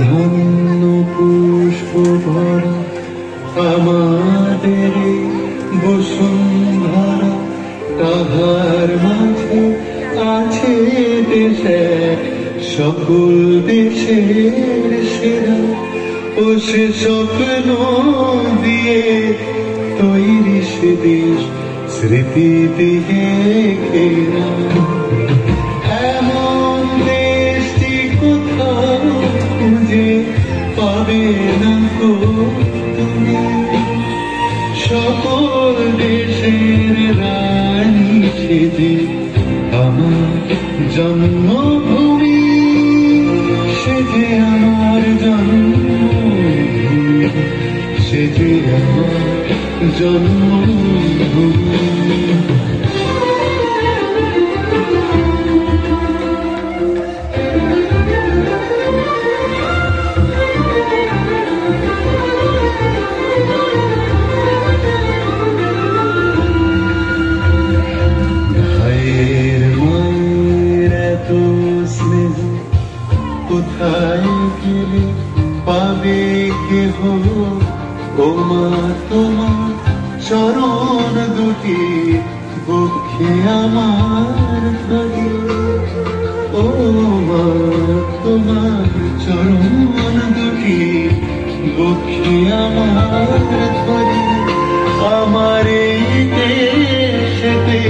ধন্য পুষ্প ভরা আমাদের বসুন্ধরা, তাহার মাঝে আছে দেশে সকল দেশের সেরা। ও সে স্বপ্ন দিয়ে তৈরি সে দেশ স্মৃতি দিয়ে ঘেরা। এমন দেশটি কোথাও খুঁজে পাবে না গো তুমি, সকল দেশের রানী সেজে আমার জন্মভূমি, সেজে আমার জন্মভূমি, সেজে আমার জন্মভূমি। কোথায় গেলে পাবে কেহ ও মা তোমার চরণ দুটি বক্ষে আমার ধরে। ও মা তোমার চরণ দুটি বক্ষে আমার ধরে। আমার এই দেশেতে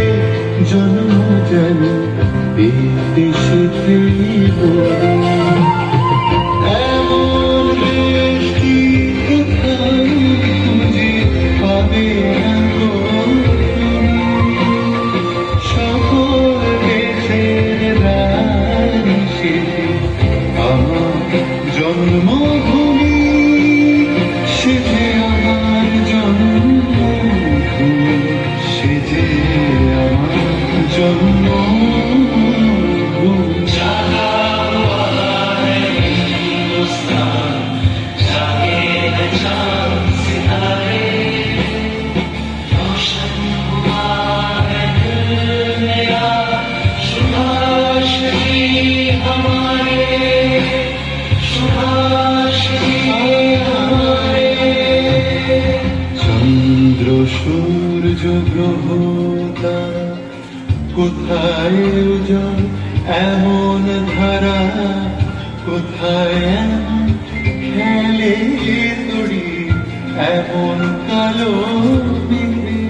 জন্ম যেন এই দেশেতে বলে। এমন দেশটি কোথাও খুঁজে পাবে না গো তুমি, সকল দেশের রানী সেজে আমার জন্মভূমি, সেজে আমার জন্মভূমি, সেজে আমার জন্মভূমি। চন্দ্র সূর্য গ্রহ তারা কোথায় উজ্জ্বল এমন ধারা, কোথায় এমন খেলে তড়ি এমন কালো মেঘে,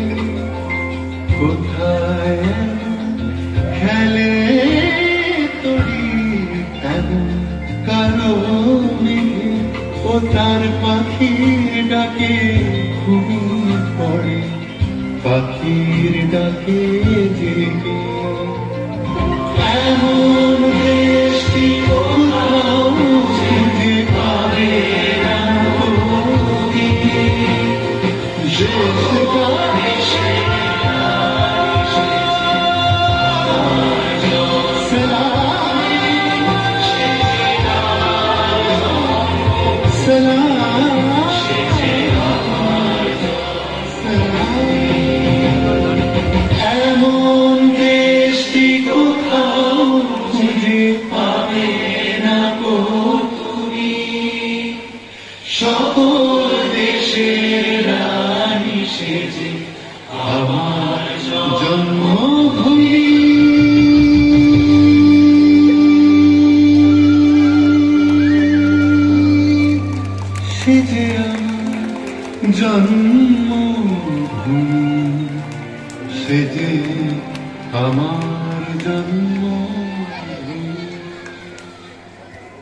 কোথায় এমন খেলে তড়ি এমন কালো মেঘে। ও তার পাখি ডাকে ঘুমিয়ে পড়ে, পাখির ডাকে জেগে। এমন দেশটি কোথাও খুঁজে পাবে না তুমি, এমন দেশটি কোথাও খুঁজে পাবে না গো তুমি, সকল দেশের রানী সেজে আমার জন্মভূমি, সেজে আমার জন্মভূমি, সেজে আমার জন্ম।